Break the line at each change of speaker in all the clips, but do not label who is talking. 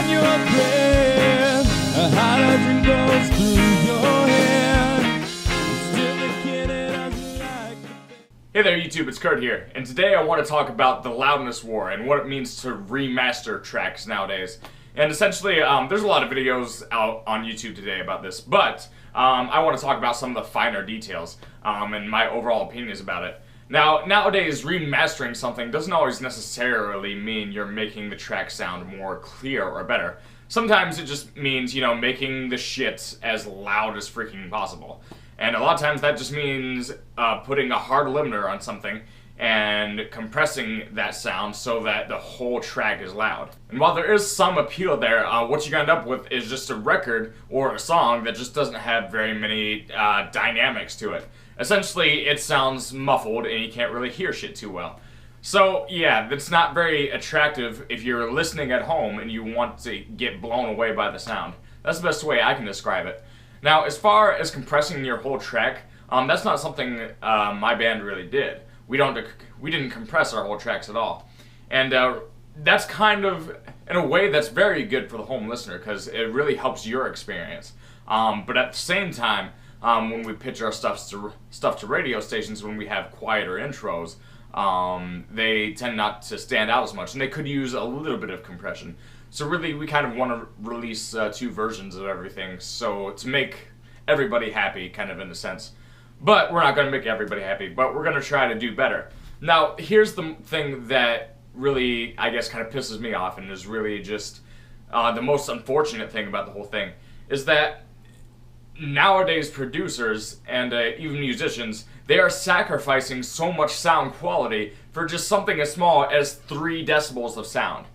on your breath, a hydrogen goes through your head. Still the kid that doesn't like.
Hey there YouTube, it's Kurt here, and today I want to talk about the Loudness War and what it means to remaster tracks nowadays. And essentially, there's a lot of videos out on YouTube today about this, but I want to talk about some of the finer details and my overall opinions about it. Now, nowadays, remastering something doesn't always necessarily mean you're making the track sound more clear or better. Sometimes it just means, making the shit as loud as freaking possible. And a lot of times that just means putting a hard limiter on something and compressing that sound so that the whole track is loud. And while there is some appeal there, what you're gonna end up with is just a record or a song that just doesn't have very many dynamics to it. Essentially, it sounds muffled and you can't really hear shit too well. So yeah, that's not very attractive if you're listening at home and you want to get blown away by the sound. That's the best way I can describe it. Now, as far as compressing your whole track, that's not something my band really did. We didn't compress our whole tracks at all. And that's kind of, in a way, that's very good for the home listener because it really helps your experience. But at the same time, when we pitch our stuff to radio stations, when we have quieter intros, they tend not to stand out as much, and they could use a little bit of compression. So really, we kind of want to release two versions of everything, so to make everybody happy, kind of in a sense. But we're not going to make everybody happy, but we're going to try to do better. Now, here's the thing that really, I guess, kind of pisses me off, and is really just the most unfortunate thing about the whole thing, is that nowadays producers and even musicians, they are sacrificing so much sound quality for just something as small as 3 decibels of sound.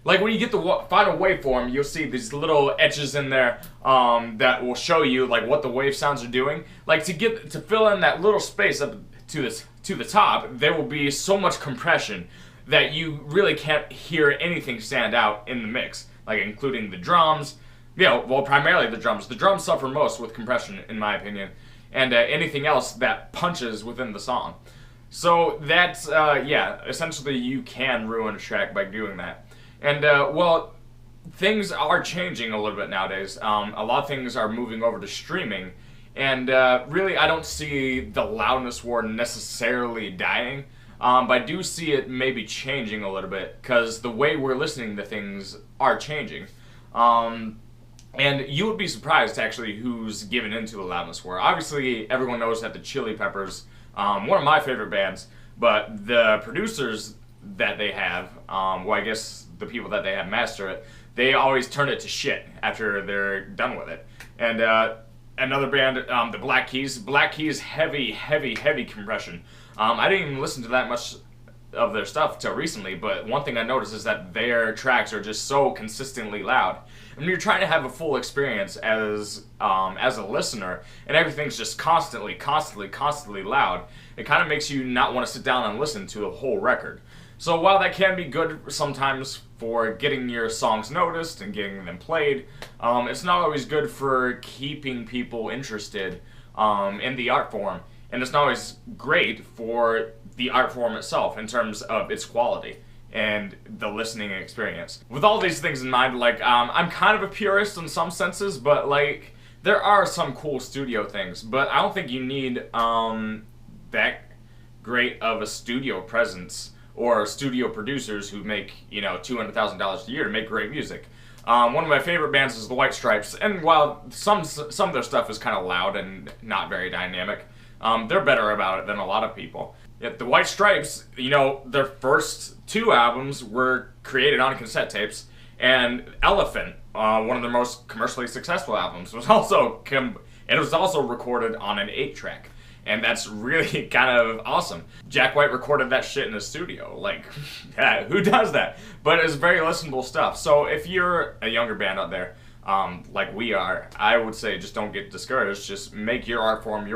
Like when you get the final waveform, you'll see these little etches in there that will show you like what the wave sounds are doing. Like to fill in that little space up to the top, there will be so much compression that you really can't hear anything stand out in the mix, like including the drums. Well, primarily the drums. The drums suffer most with compression, in my opinion, and anything else that punches within the song. So that's essentially you can ruin a track by doing that. And, well, things are changing a little bit nowadays. A lot of things are moving over to streaming. And, really, I don't see the Loudness War necessarily dying. But I do see it maybe changing a little bit, because the way we're listening to things are changing. And you would be surprised, actually, who's given into the Loudness War. Obviously, everyone knows that the Chili Peppers, one of my favorite bands, but the producers that they have, well, I guess the people that they have master it, they always turn it to shit after they're done with it. And another band, the Black Keys, heavy compression. I didn't even listen to that much of their stuff till recently, but one thing I noticed is that their tracks are just so consistently loud. And when you're trying to have a full experience as a listener, and everything's just constantly loud, it kind of makes you not want to sit down and listen to the whole record. So while that can be good sometimes for getting your songs noticed and getting them played, it's not always good for keeping people interested in the art form. And it's not always great for the art form itself in terms of its quality and the listening experience. With all these things in mind, like, I'm kind of a purist in some senses, but, like, there are some cool studio things, but I don't think you need that great of a studio presence or studio producers who make, $200,000 a year to make great music. One of my favorite bands is the White Stripes, and while some of their stuff is kind of loud and not very dynamic, they're better about it than a lot of people. Yet the White Stripes, their first 2 albums were created on cassette tapes, and Elephant, one of their most commercially successful albums, was also recorded on an 8-track. And that's really kind of awesome. Jack White recorded that shit in his studio. Like, who does that? But it's very listenable stuff. So if you're a younger band out there, like we are, I would say just don't get discouraged. Just make your art form,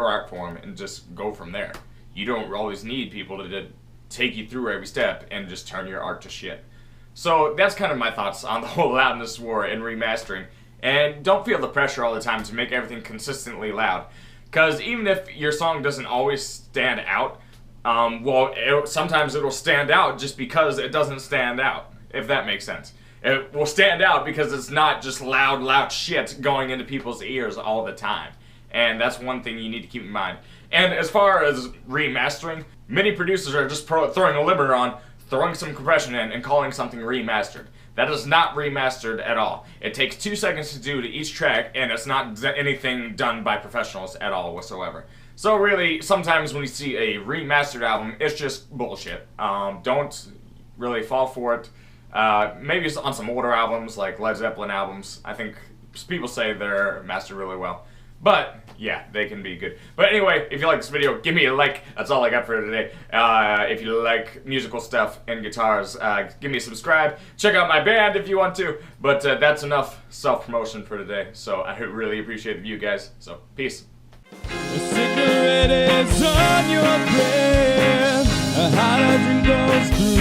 and just go from there. You don't always need people to take you through every step and just turn your art to shit. So that's kind of my thoughts on the whole Loudness War and remastering. And don't feel the pressure all the time to make everything consistently loud. Because even if your song doesn't always stand out, sometimes it'll stand out just because it doesn't stand out, if that makes sense. it will stand out because it's not just loud shit going into people's ears all the time. And that's one thing you need to keep in mind. And as far as remastering, many producers are just throwing a limiter on, throwing some compression in, and calling something remastered. That is not remastered at all. It takes 2 seconds to do to each track, and it's not anything done by professionals at all whatsoever. So really, sometimes when you see a remastered album, it's just bullshit. Don't really fall for it. Maybe it's on some older albums, like Led Zeppelin albums. I think people say they're mastered really well. But, yeah, they can be good. But anyway, if you like this video, give me a like. That's all I got for today. If you like musical stuff and guitars, give me a subscribe. Check out my band if you want to. But that's enough self-promotion for today. So I really appreciate the view, guys. So, peace.
A cigarette is on your breath. A hydrogen goes through